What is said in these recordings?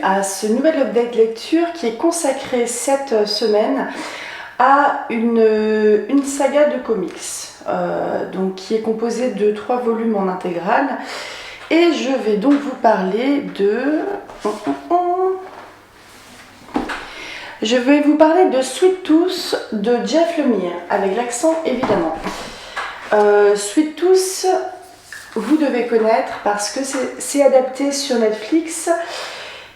à ce nouvel update lecture qui est consacré cette semaine à une saga de comics, donc qui est composée de 3 volumes en intégrale. Et je vais donc vous parler de... Je vais vous parler de Sweet Tooth de Jeff Lemire, avec l'accent évidemment. Sweet Tooth, vous devez connaître parce que c'est adapté sur Netflix.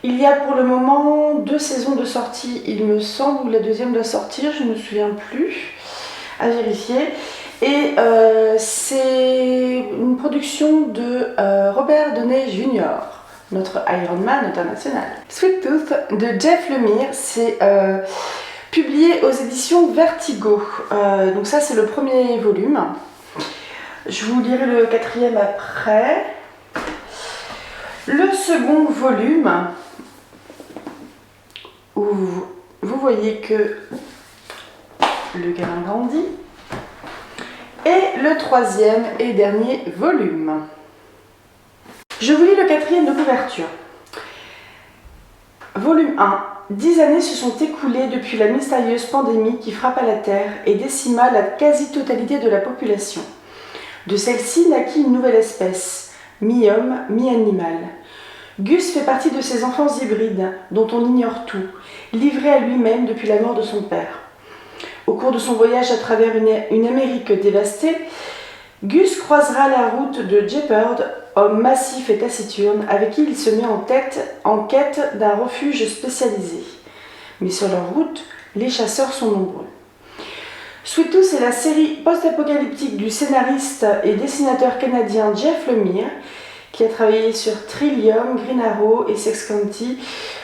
Il y a pour le moment 2 saisons de sortie, il me semble, ou la deuxième doit sortir, je ne me souviens plus, à vérifier. Et c'est une production de Robert Downey Jr., notre Iron Man international. Sweet Tooth de Jeff Lemire, c'est publié aux éditions Vertigo. Donc ça, c'est le premier volume. Je vous lirai le 4e après. Le second volume, où vous voyez que le gamin grandit. Et le 3e et dernier volume. Je vous lis le 4e de couverture. Volume 1. 10 années se sont écoulées depuis la mystérieuse pandémie qui frappa la Terre et décima la quasi-totalité de la population. De celle-ci naquit une nouvelle espèce, mi-homme, mi-animal. Gus fait partie de ces enfants hybrides dont on ignore tout, livré à lui-même depuis la mort de son père. Au cours de son voyage à travers une Amérique dévastée, Gus croisera la route de Jepperd, homme massif et taciturne avec qui il se met en quête d'un refuge spécialisé. Mais sur leur route, les chasseurs sont nombreux. Sweet Tooth est la série post-apocalyptique du scénariste et dessinateur canadien Jeff Lemire, qui a travaillé sur Trillium, Green Arrow et Sex County.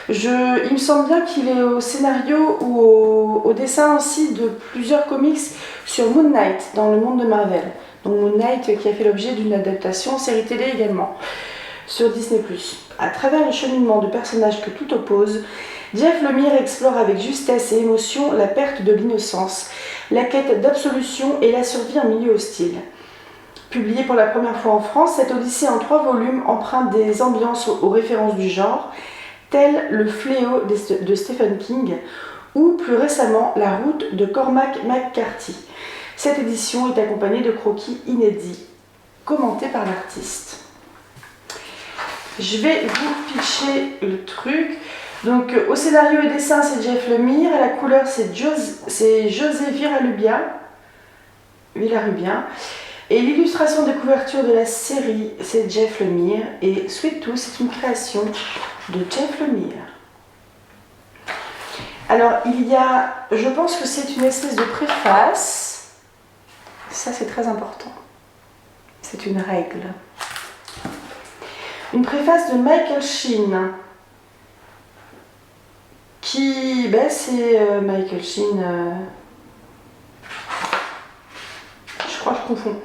Il me semble bien qu'il est au scénario ou au dessin aussi de plusieurs comics sur Moon Knight dans le monde de Marvel. Donc Moon Knight qui a fait l'objet d'une adaptation en série télé également sur Disney+. À travers le cheminement de personnages que tout oppose, Jeff Lemire explore avec justesse et émotion la perte de l'innocence, la quête d'absolution et la survie en milieu hostile. Publié pour la première fois en France, cette odyssée en 3 volumes emprunte des ambiances aux références du genre, telles Le Fléau de Stephen King ou plus récemment La Route de Cormac McCarthy. Cette édition est accompagnée de croquis inédits, commentés par l'artiste. Je vais vous pitcher le truc. Donc au scénario et dessin, c'est Jeff Lemire, à la couleur, c'est José Villarrubien. Et l'illustration de couverture de la série, c'est Jeff Lemire. Et Sweet Tooth, c'est une création de Jeff Lemire. Alors, je pense que c'est une espèce de préface. Ça, c'est très important. C'est une règle. Une préface de Michael Sheen. C'est Michael Sheen. Je crois que je confonds.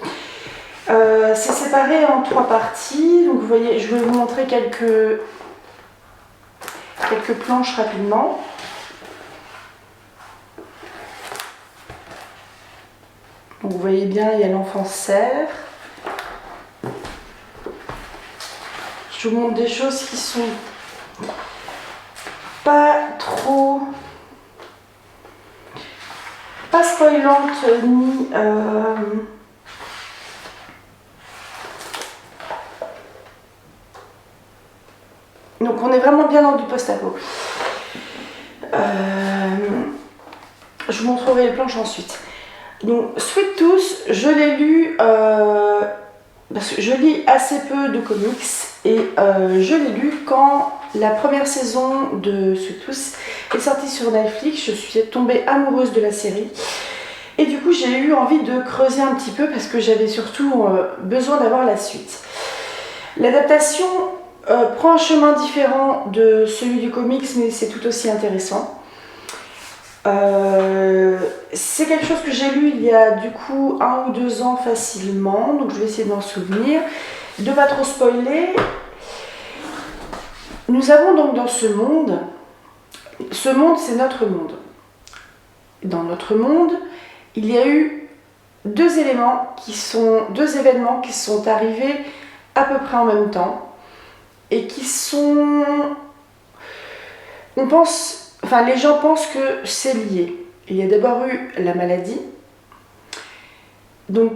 C'est séparé en 3 parties. Donc vous voyez, je vais vous montrer quelques planches rapidement. Donc vous voyez bien, il y a l'enfant cerf. Je vous montre des choses qui sont pas spoilantes ni donc on est vraiment bien dans du post-apo. Je vous montrerai les planches ensuite. Donc Sweet Tooth, je l'ai lu parce que je lis assez peu de comics et je l'ai lu quand la première saison de Sweet Tooth est sortie sur Netflix. Je suis tombée amoureuse de la série et du coup j'ai eu envie de creuser un petit peu parce que j'avais surtout besoin d'avoir la suite. L'adaptation prend un chemin différent de celui du comics, mais c'est tout aussi intéressant. C'est quelque chose que j'ai lu il y a du coup 1 ou 2 ans facilement, donc je vais essayer de m'en souvenir, de pas trop spoiler. Nous avons donc dans ce monde c'est notre monde. Dans notre monde, il y a eu 2 événements qui sont arrivés à peu près en même temps et qui sont les gens pensent que c'est lié. Il y a d'abord eu la maladie. Donc,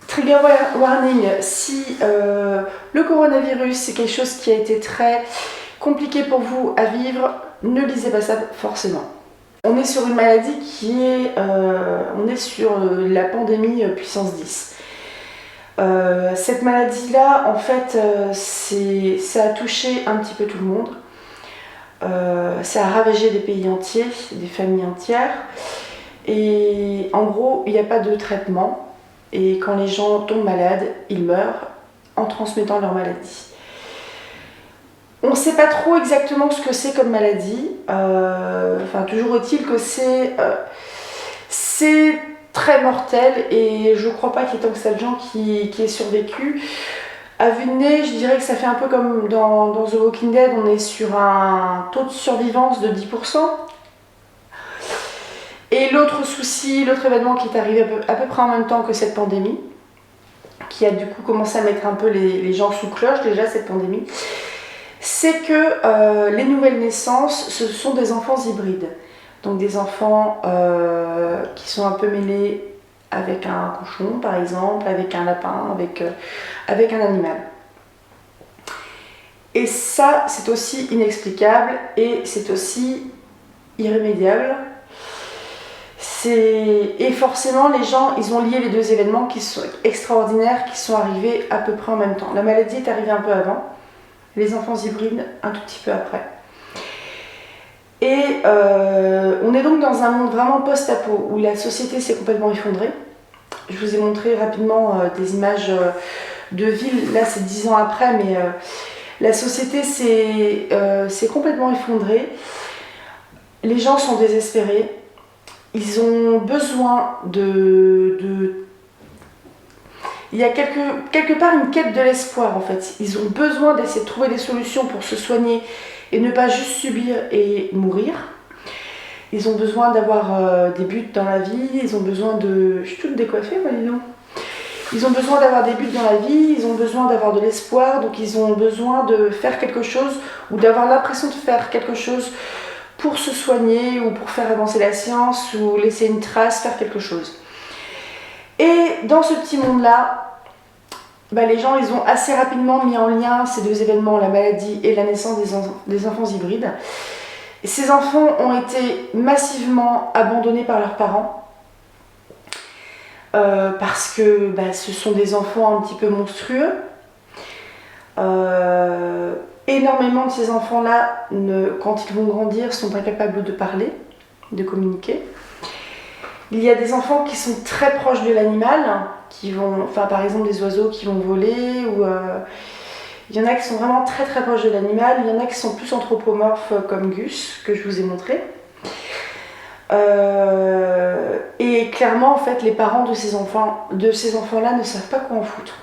trigger warning, si le coronavirus c'est quelque chose qui a été très compliqué pour vous à vivre, ne lisez pas ça forcément. On est sur une maladie on est sur la pandémie puissance 10. Cette maladie-là, en fait, ça a touché un petit peu tout le monde. Ça a ravagé des pays entiers, des familles entières. Et en gros, il n'y a pas de traitement. Et quand les gens tombent malades, ils meurent en transmettant leur maladie. On ne sait pas trop exactement ce que c'est comme maladie. Toujours est-il que c'est très mortel et je ne crois pas qu'il y ait tant que ça de gens qui aient survécu. À vue de nez, je dirais que ça fait un peu comme dans The Walking Dead, on est sur un taux de survivance de 10%. Et l'autre souci, l'autre événement qui est arrivé à peu près en même temps que cette pandémie, qui a du coup commencé à mettre un peu les gens sous cloche déjà cette pandémie, c'est que les nouvelles naissances, ce sont des enfants hybrides. Donc des enfants qui sont un peu mêlés avec un cochon par exemple, avec un lapin, avec un animal. Et ça, c'est aussi inexplicable et c'est aussi irrémédiable. Et forcément, les gens, ils ont lié les deux événements qui sont extraordinaires, qui sont arrivés à peu près en même temps. La maladie est arrivée un peu avant, les enfants hybrides un tout petit peu après. Et on est donc dans un monde vraiment post-apo, où la société s'est complètement effondrée. Je vous ai montré rapidement des images de villes, là c'est 10 ans après, mais la société s'est complètement effondrée. Les gens sont désespérés. Ils ont besoin il y a quelque part une quête de l'espoir en fait. Ils ont besoin d'essayer de trouver des solutions pour se soigner et ne pas juste subir et mourir. Ils ont besoin d'avoir des buts dans la vie, ils ont besoin de... Je suis toute décoiffée moi dis donc. Ils ont besoin d'avoir des buts dans la vie, ils ont besoin d'avoir de l'espoir, donc ils ont besoin de faire quelque chose ou d'avoir l'impression de faire quelque chose pour se soigner ou pour faire avancer la science ou laisser une trace, faire quelque chose. Et dans ce petit monde-là, les gens ils ont assez rapidement mis en lien ces deux événements, la maladie et la naissance des enfants hybrides. Et ces enfants ont été massivement abandonnés par leurs parents parce que ce sont des enfants un petit peu monstrueux. Énormément de ces enfants-là, quand ils vont grandir, sont incapables de parler, de communiquer. Il y a des enfants qui sont très proches de l'animal, par exemple des oiseaux qui vont voler, ou il y en a qui sont vraiment très très proches de l'animal, il y en a qui sont plus anthropomorphes comme Gus, que je vous ai montré. Et clairement, en fait, les parents de ces enfants-là ne savent pas quoi en foutre.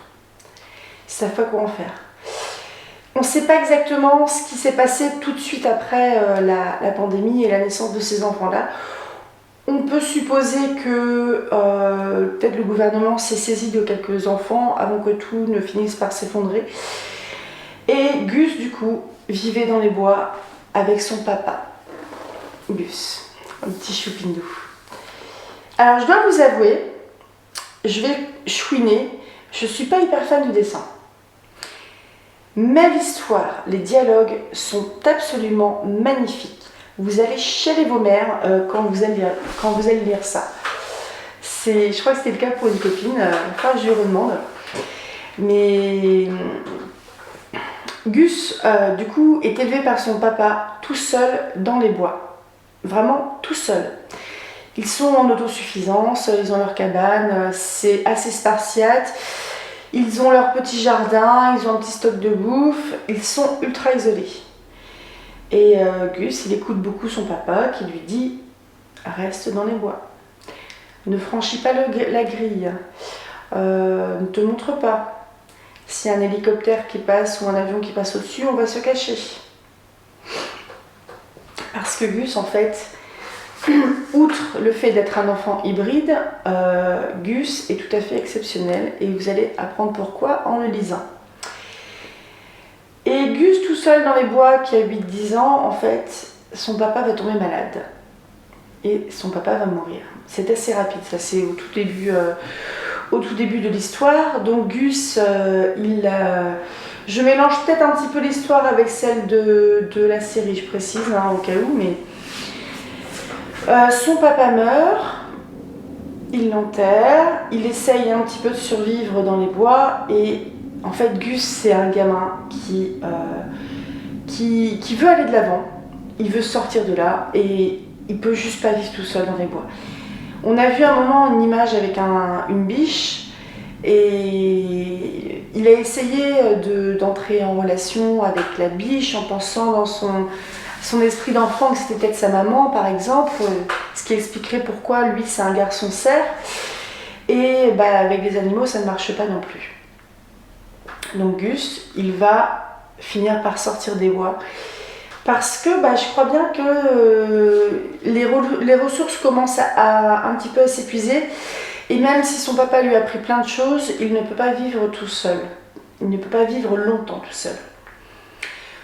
Ils ne savent pas quoi en faire. On ne sait pas exactement ce qui s'est passé tout de suite après la pandémie et la naissance de ces enfants-là. On peut supposer que peut-être le gouvernement s'est saisi de quelques enfants avant que tout ne finisse par s'effondrer. Et Gus, du coup, vivait dans les bois avec son papa. Gus, un petit choupindou. Alors, je dois vous avouer, je vais chouiner, je ne suis pas hyper fan du dessin. Mais l'histoire, les dialogues sont absolument magnifiques. Vous allez chialer vos mères quand vous allez lire ça. Je crois que c'était le cas pour une copine, je lui redemande. Mais Gus, du coup, est élevé par son papa tout seul dans les bois. Vraiment tout seul. Ils sont en autosuffisance, ils ont leur cabane, c'est assez spartiate. Ils ont leur petit jardin, ils ont un petit stock de bouffe, ils sont ultra isolés. Et Gus, il écoute beaucoup son papa qui lui dit « Reste dans les bois, ne franchis pas la grille, ne te montre pas. S'il y a un hélicoptère qui passe ou un avion qui passe au-dessus, on va se cacher. » Parce que Gus, en fait, outre le fait d'être un enfant hybride, Gus est tout à fait exceptionnel et vous allez apprendre pourquoi en le lisant. Et Gus tout seul dans les bois qui a 8-10 ans, en fait, son papa va tomber malade. Et son papa va mourir. C'est assez rapide, ça c'est au tout début de l'histoire. Donc Gus, je mélange peut-être un petit peu l'histoire avec celle de la série, je précise, au cas où, mais son papa meurt, il l'enterre, il essaye un petit peu de survivre dans les bois, et en fait Gus c'est un gamin qui veut aller de l'avant, il veut sortir de là, et il peut juste pas vivre tout seul dans les bois. On a vu un moment une image avec une biche, et il a essayé d'entrer en relation avec la biche en pensant dans son esprit d'enfant que c'était peut-être sa maman par exemple, ce qui expliquerait pourquoi lui c'est un garçon cerf. Et avec les animaux ça ne marche pas non plus. Donc Gus, il va finir par sortir des bois. Parce que je crois bien que les ressources commencent un petit peu à s'épuiser. Et même si son papa lui a appris plein de choses, il ne peut pas vivre tout seul. Il ne peut pas vivre longtemps tout seul.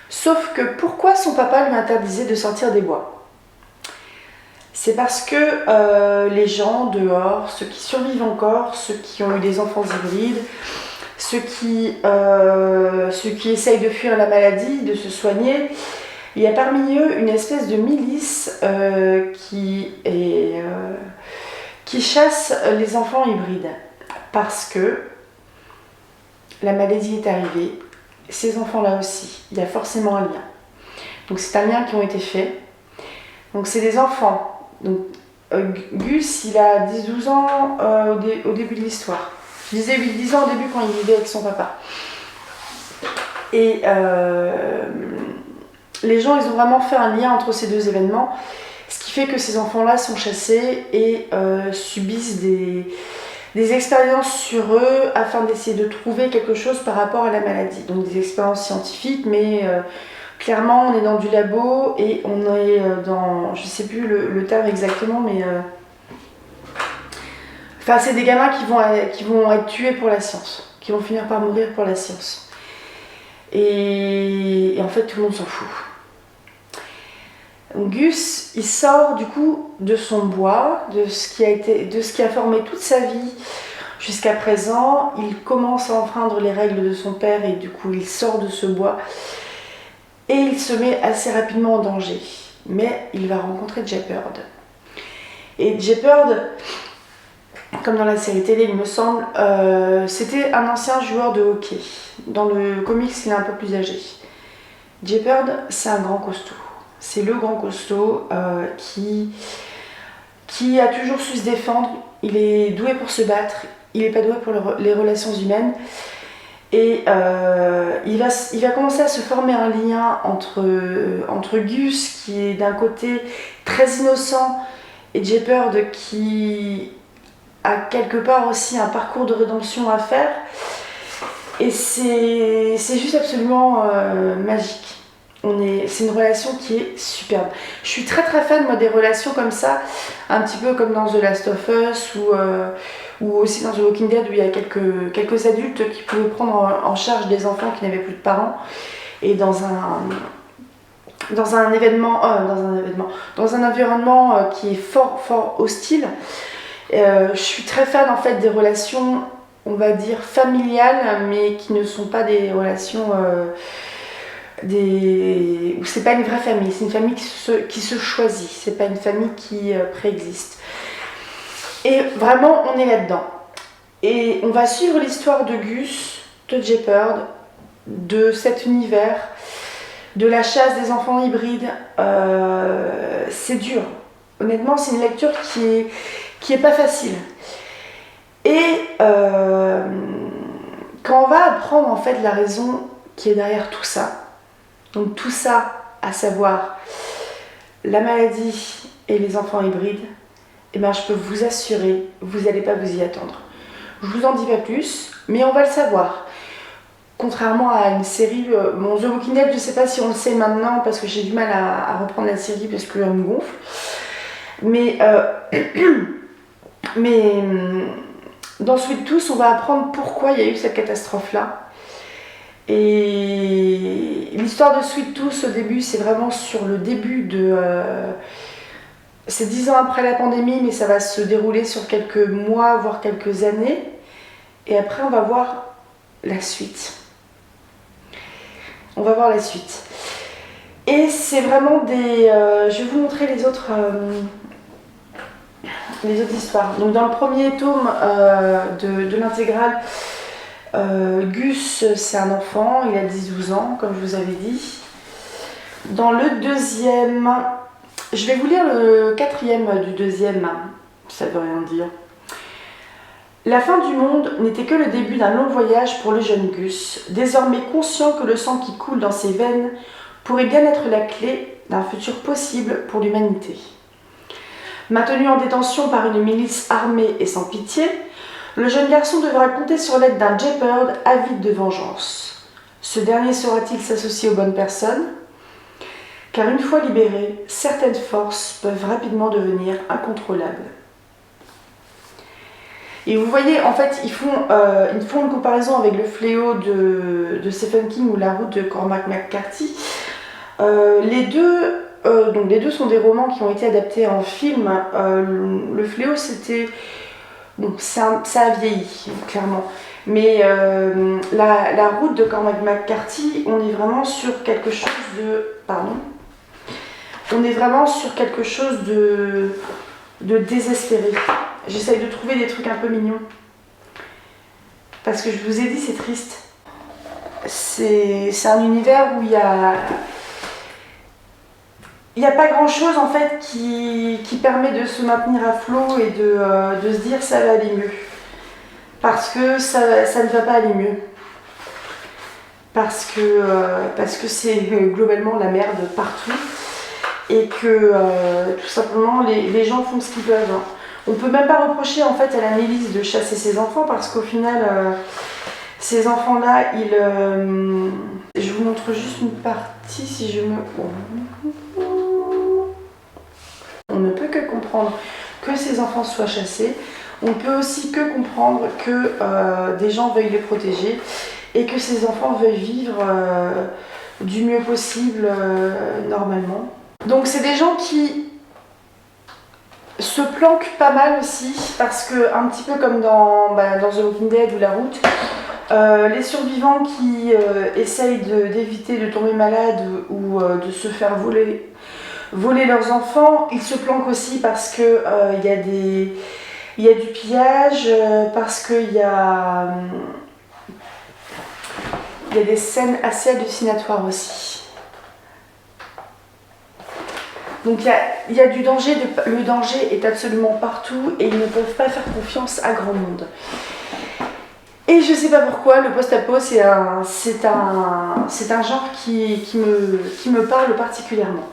Sauf que pourquoi son papa lui interdisait de sortir des bois? C'est parce que les gens dehors, ceux qui survivent encore, ceux qui ont eu des enfants hybrides, ceux qui essayent de fuir la maladie, de se soigner, il y a parmi eux une espèce de milice qui chasse les enfants hybrides. Parce que la maladie est arrivée, ces enfants-là aussi, il y a forcément un lien. Donc c'est un lien qui a été fait. Donc c'est des enfants. Donc Gus, il a 10-12 ans au début de l'histoire. Je disais 8-10 ans au début quand il vivait avec son papa. Et les gens, ils ont vraiment fait un lien entre ces deux événements, ce qui fait que ces enfants-là sont chassés et subissent des expériences sur eux afin d'essayer de trouver quelque chose par rapport à la maladie. Donc des expériences scientifiques, mais clairement on est dans du labo et on est dans, je sais plus le terme exactement, mais c'est des gamins qui vont être tués pour la science, qui vont finir par mourir pour la science. Et en fait tout le monde s'en fout. Donc Gus, il sort du coup de son bois, de ce qui a formé toute sa vie jusqu'à présent. Il commence à enfreindre les règles de son père et du coup il sort de ce bois et il se met assez rapidement en danger. Mais il va rencontrer Jepperd. Et Jepperd, comme dans la série télé il me semble, c'était un ancien joueur de hockey. Dans le comics il est un peu plus âgé. Jepperd, c'est un grand costaud. C'est le grand costaud qui a toujours su se défendre. Il est doué pour se battre, il n'est pas doué pour les relations humaines. Et il va commencer à se former un lien entre Gus, qui est d'un côté très innocent, et Jepperd, qui a quelque part aussi un parcours de rédemption à faire. Et c'est juste absolument magique. C'est une relation qui est superbe. Je suis très très fan moi des relations comme ça, un petit peu comme dans The Last of Us ou aussi dans The Walking Dead où il y a quelques adultes qui pouvaient prendre en charge des enfants qui n'avaient plus de parents. Et dans un environnement qui est fort fort hostile, je suis très fan en fait des relations, on va dire familiales, mais qui ne sont pas des relations où c'est pas une vraie famille, c'est une famille qui se choisit, c'est pas une famille qui préexiste. Et vraiment, on est là-dedans. Et on va suivre l'histoire de Gus, de Jepperd, de cet univers, de la chasse des enfants hybrides. C'est dur. Honnêtement, c'est une lecture qui est pas facile. Et quand on va apprendre en fait la raison qui est derrière tout ça, donc tout ça, à savoir la maladie et les enfants hybrides, eh ben, je peux vous assurer, vous n'allez pas vous y attendre. Je vous en dis pas plus, mais on va le savoir. Contrairement à une série, The Walking Dead, je ne sais pas si on le sait maintenant parce que j'ai du mal à reprendre la série parce qu'elle me gonfle. Mais dans Sweet Tooth, on va apprendre pourquoi il y a eu cette catastrophe-là. Et l'histoire de Sweet Tooth au début, c'est vraiment sur le début de... c'est 10 ans après la pandémie, mais ça va se dérouler sur quelques mois, voire quelques années. Et après, on va voir la suite. On va voir la suite. Et c'est vraiment des... je vais vous montrer les autres histoires. Donc dans le premier tome de l'intégrale, Gus, c'est un enfant, il a 10-12 ans, comme je vous avais dit. Dans le deuxième, je vais vous lire le quatrième du deuxième, ça veut rien dire. La fin du monde n'était que le début d'un long voyage pour le jeune Gus, désormais conscient que le sang qui coule dans ses veines pourrait bien être la clé d'un futur possible pour l'humanité. Maintenu en détention par une milice armée et sans pitié, le jeune garçon devra compter sur l'aide d'un Jeopard avide de vengeance. Ce dernier saura-t-il s'associer aux bonnes personnes ? Car une fois libérés, certaines forces peuvent rapidement devenir incontrôlables. Et vous voyez, en fait, ils font une comparaison avec le fléau de Stephen King ou La route de Cormac McCarthy. Les deux sont des romans qui ont été adaptés en film. Le fléau, c'était... Bon, ça a vieilli, clairement. Mais la route de Cormac McCarthy, on est vraiment sur quelque chose de... Pardon. On est vraiment sur quelque chose de désespéré. J'essaye de trouver des trucs un peu mignons. Parce que je vous ai dit, c'est triste. C'est un univers où il y a pas grand chose en fait qui permet de se maintenir à flot et de se dire ça va aller mieux. Parce que ça ne va pas aller mieux. Parce que c'est globalement la merde partout. Et que tout simplement les gens font ce qu'ils peuvent. On peut même pas reprocher en fait à la milice de chasser ses enfants parce qu'au final ces enfants-là, je vous montre juste une partie si je me... On ne peut que comprendre que ces enfants soient chassés. On peut aussi que comprendre que des gens veuillent les protéger et que ces enfants veuillent vivre du mieux possible normalement. Donc c'est des gens qui se planquent pas mal aussi parce que un petit peu comme dans The Walking Dead ou La Route, les survivants qui essayent d'éviter de tomber malade ou de se faire voler leurs enfants, ils se planquent aussi parce que il y a du pillage, parce qu'il y a des scènes assez hallucinatoires aussi. Donc il y a du danger, le danger est absolument partout et ils ne peuvent pas faire confiance à grand monde. Et je sais pas pourquoi, le post-apo c'est un genre qui me parle particulièrement.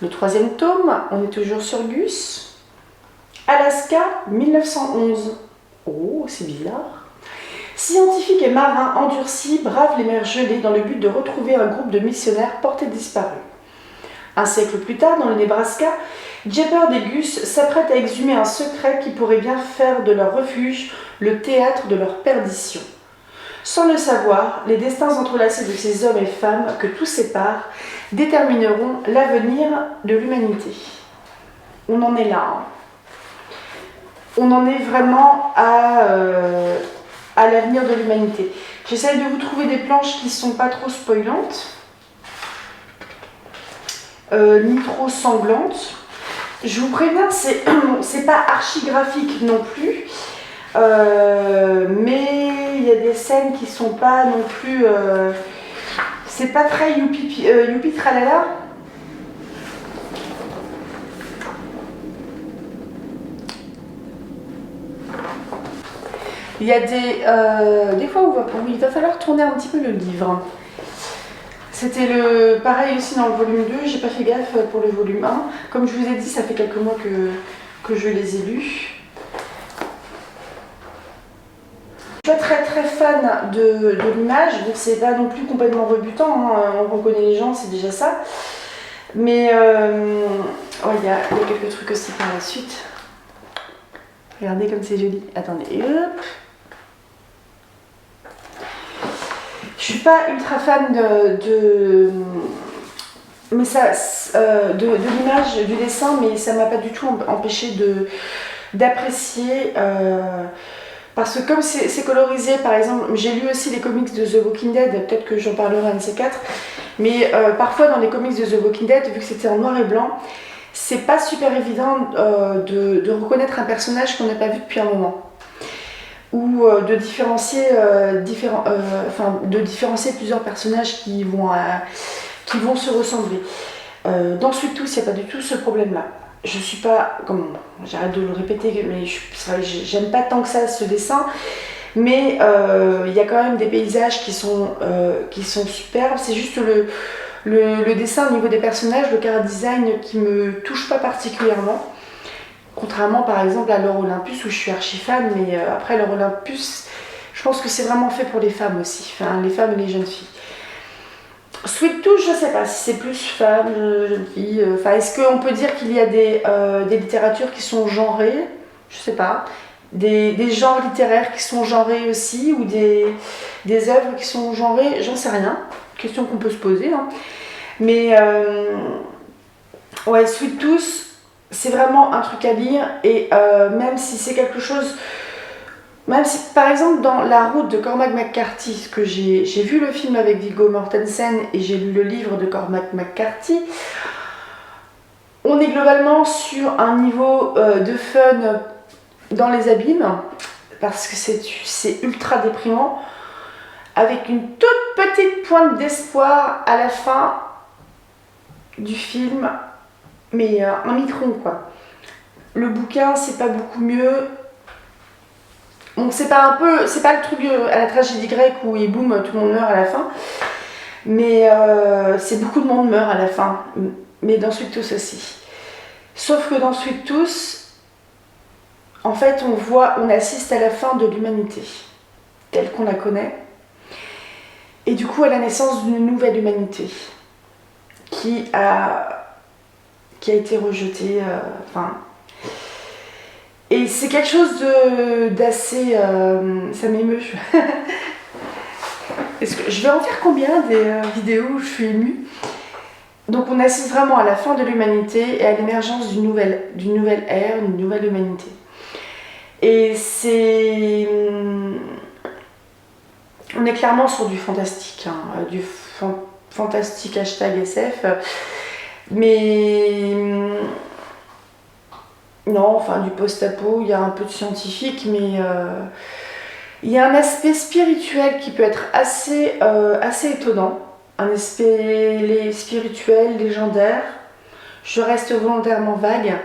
Le troisième tome, on est toujours sur Gus. Alaska, 1911. Oh, c'est bizarre. Scientifiques et marins endurcis bravent les mers gelées dans le but de retrouver un groupe de missionnaires portés disparus. Un siècle plus tard, dans le Nebraska, Jeopard et Gus s'apprêtent à exhumer un secret qui pourrait bien faire de leur refuge le théâtre de leur perdition. Sans le savoir, les destins entrelacés de ces hommes et femmes que tout sépare détermineront l'avenir de l'humanité. On en est là. Hein. On en est vraiment à l'avenir de l'humanité. J'essaye de vous trouver des planches qui ne sont pas trop spoilantes. Ni trop sanglante. Je vous préviens, c'est pas archi-graphique non plus, mais il y a des scènes qui sont pas non plus... c'est pas très youpi tralala. Il y a des fois où il va falloir tourner un petit peu le livre. C'était pareil aussi dans le volume 2, j'ai pas fait gaffe pour le volume 1. Comme je vous ai dit, ça fait quelques mois que je les ai lus. Je suis pas très très fan de l'image, bon, c'est pas non plus complètement rebutant, hein. On reconnaît les gens, c'est déjà ça. Mais il y a quelques trucs aussi par la suite. Regardez comme c'est joli. Attendez, hop. Je Je suis pas ultra fan mais ça, de l'image, du dessin, mais ça m'a pas du tout empêché d'apprécier. Parce que comme c'est colorisé, par exemple, j'ai lu aussi les comics de The Walking Dead, peut-être que j'en parlerai un de ces quatre, mais parfois dans les comics de The Walking Dead, vu que c'était en noir et blanc, c'est pas super évident de reconnaître un personnage qu'on n'a pas vu depuis un moment. Ou de différencier, de différencier plusieurs personnages qui vont se ressembler. Dans Sweet Tooth, il n'y a pas du tout ce problème-là. Je suis pas, j'arrête de le répéter, mais j'aime pas tant que ça ce dessin, mais il y a quand même des paysages qui sont superbes. C'est juste le dessin au niveau des personnages, le chara design qui me touche pas particulièrement. Contrairement par exemple à Laure Olympus où je suis archi fan, mais après Laure Olympus, je pense que c'est vraiment fait pour les femmes aussi, enfin les femmes et les jeunes filles. Sweet Tooth, je sais pas si c'est plus femme, jeune fille, est-ce qu'on peut dire qu'il y a des littératures qui sont genrées? Je sais pas. Des genres littéraires qui sont genrés aussi, ou des œuvres qui sont genrées, j'en sais rien. Question qu'on peut se poser. Hein. Mais ouais, Sweet Tooth, c'est vraiment un truc à lire, et même si c'est quelque chose, même si par exemple dans La Route de Cormac McCarthy, que j'ai vu le film avec Viggo Mortensen et j'ai lu le livre de Cormac McCarthy, on est globalement sur un niveau de fun dans les abîmes, parce que c'est ultra déprimant, avec une toute petite pointe d'espoir à la fin du film, mais un mitron quoi. Le bouquin c'est pas beaucoup mieux. Bon, c'est pas le truc à la tragédie grecque où et boum tout le monde meurt à la fin, mais c'est beaucoup de monde meurt à la fin, mais dans Sweet Tooth aussi. Sauf que dans Sweet Tooth, en fait on assiste à la fin de l'humanité telle qu'on la connaît, et du coup à la naissance d'une nouvelle humanité qui a été rejetée, et c'est quelque chose d'assez... ça m'émeut. Je vais en faire combien des vidéos où je suis émue? Donc on assiste vraiment à la fin de l'humanité et à l'émergence d'une nouvelle ère, d'une nouvelle humanité. Et c'est... On est clairement sur du fantastique, hein, du fantastique #SF. Mais... Non, enfin du post-apo, il y a un peu de scientifique, mais il y a un aspect spirituel qui peut être assez étonnant. Un aspect spirituel, légendaire. Je reste volontairement vague.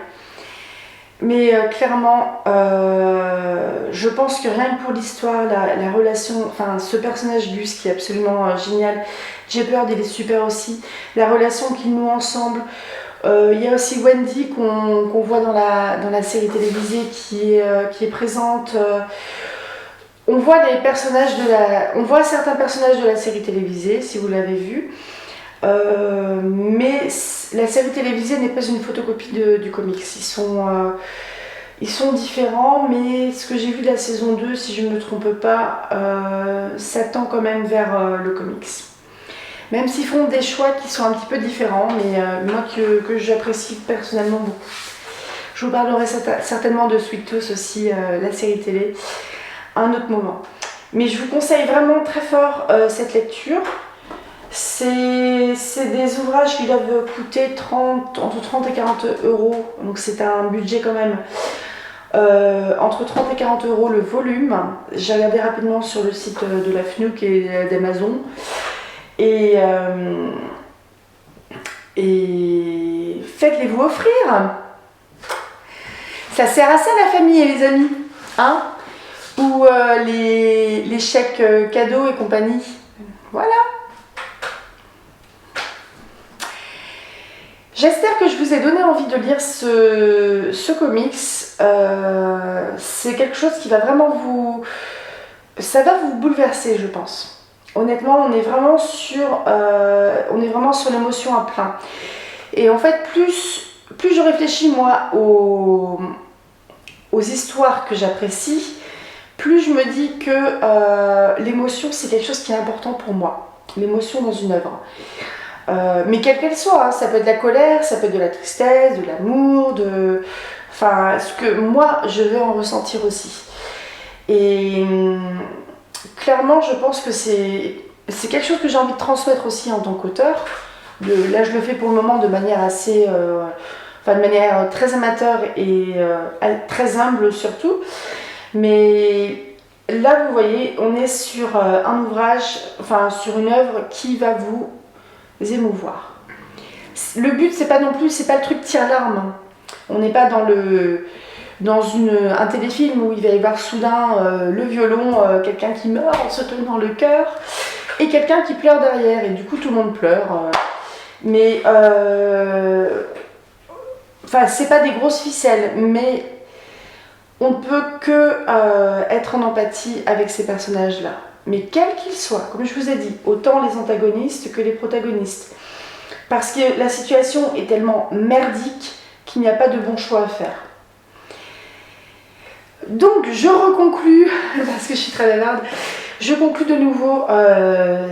Mais clairement, je pense que rien que pour l'histoire, la relation, enfin ce personnage Gus qui est absolument génial, Jeopard il est super aussi, la relation qu'ils nouent ensemble. Il y a aussi Wendy qu'on voit dans la série télévisée qui est présente. On voit certains personnages de la série télévisée, si vous l'avez vu. Mais la série télévisée n'est pas une photocopie du comics. Ils sont différents, mais ce que j'ai vu de la saison 2, si je ne me trompe pas, ça tend quand même vers le comics. Même s'ils font des choix qui sont un petit peu différents, mais moi que j'apprécie personnellement beaucoup. Je vous parlerai certainement de Sweet Tooth aussi, la série télé, à un autre moment. Mais je vous conseille vraiment très fort cette lecture. C'est des ouvrages qui doivent coûter entre 30 et 40 euros, donc c'est un budget quand même. Entre 30 et 40 euros le volume. J'ai regardé rapidement sur le site de la FNUC et d'Amazon. Et faites-les-vous offrir. Ça sert à ça la famille et les amis, hein, ou les chèques cadeaux et compagnie. Voilà. J'espère que je vous ai donné envie de lire ce comics. C'est quelque chose qui va vraiment ça va vous bouleverser, je pense. Honnêtement, on est vraiment sur l'émotion à plein. Et en fait, plus je réfléchis moi aux histoires que j'apprécie, plus je me dis que l'émotion c'est quelque chose qui est important pour moi. L'émotion dans une œuvre. Mais quelle qu'elle soit, hein, ça peut être de la colère, ça peut être de la tristesse, de l'amour, enfin, ce que moi je vais en ressentir aussi. Et clairement, je pense que c'est quelque chose que j'ai envie de transmettre aussi en tant qu'auteur. Là, je le fais pour le moment de manière assez, enfin, de manière très amateur et très humble surtout. Mais là, vous voyez, on est sur un ouvrage, enfin, sur une œuvre qui va vous émouvoir. Le but, c'est pas non plus, c'est pas le truc tire-larme. On n'est pas dans un téléfilm où il va y avoir soudain le violon, quelqu'un qui meurt en se tenant le cœur et quelqu'un qui pleure derrière et du coup tout le monde pleure. Mais enfin, c'est pas des grosses ficelles, mais on ne peut que être en empathie avec ces personnages-là. Mais quels qu'ils soient, comme je vous ai dit, autant les antagonistes que les protagonistes. Parce que la situation est tellement merdique qu'il n'y a pas de bon choix à faire. Donc je reconclus, parce que je suis très bavarde, je conclus de nouveau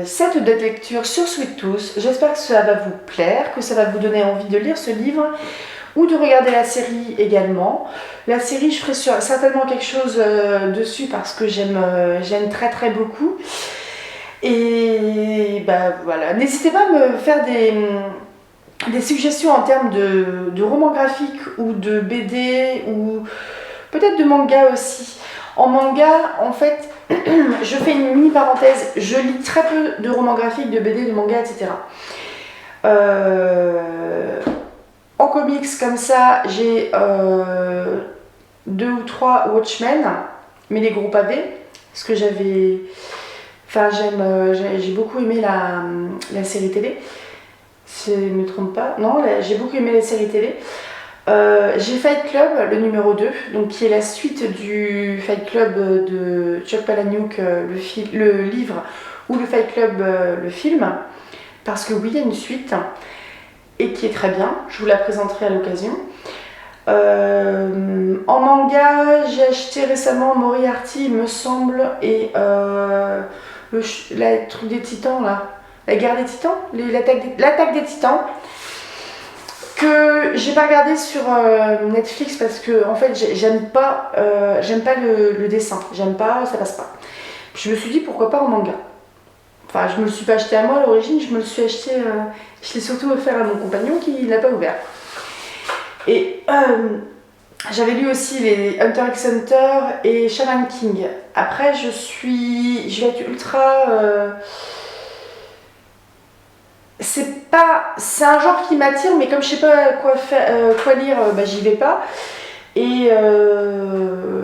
cette date lecture sur Sweet Tooth. J'espère que ça va vous plaire, que ça va vous donner envie de lire ce livre ou de regarder la série également. La série, je ferai certainement quelque chose dessus parce que j'aime très très beaucoup. Et bah voilà, n'hésitez pas à me faire des suggestions en termes de romans graphiques ou de BD ou peut-être de manga aussi. En manga, en fait, je fais une mini parenthèse, je lis très peu de romans graphiques, de BD, de manga, etc. En comics comme ça, j'ai 2 ou 3 Watchmen, mais les gros pavés, parce que j'ai beaucoup aimé la série télé, si je ne me trompe pas. Non, j'ai beaucoup aimé la série télé. J'ai Fight Club, le numéro 2, donc qui est la suite du Fight Club de Chuck Palahniuk, le livre, ou le Fight Club, le film, parce que oui, il y a une suite, et qui est très bien, je vous la présenterai à l'occasion. En manga, j'ai acheté récemment Moriarty, il me semble, et le truc des titans, là, la guerre des titans, l'attaque des titans, que j'ai pas regardé sur Netflix parce que en fait j'aime pas le dessin, j'aime pas, ça passe pas. Je me suis dit pourquoi pas en manga. Enfin, je me le suis pas acheté à moi à l'origine, je me le suis acheté, je l'ai surtout offert à mon compagnon qui l'a pas ouvert. Et j'avais lu aussi les Hunter x Hunter et Shaman King. Après je vais être ultra c'est un genre qui m'attire, mais comme je sais pas quoi lire, bah, j'y vais pas. Et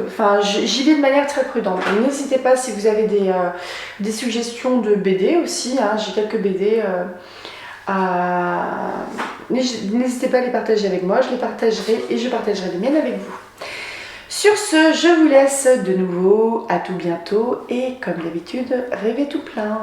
enfin, j'y vais de manière très prudente. Donc, n'hésitez pas si vous avez des suggestions de BD aussi. Hein, j'ai quelques BD N'hésitez pas à les partager avec moi. Je les partagerai et je partagerai les miennes avec vous. Sur ce, je vous laisse de nouveau. À tout bientôt et comme d'habitude, rêvez tout plein.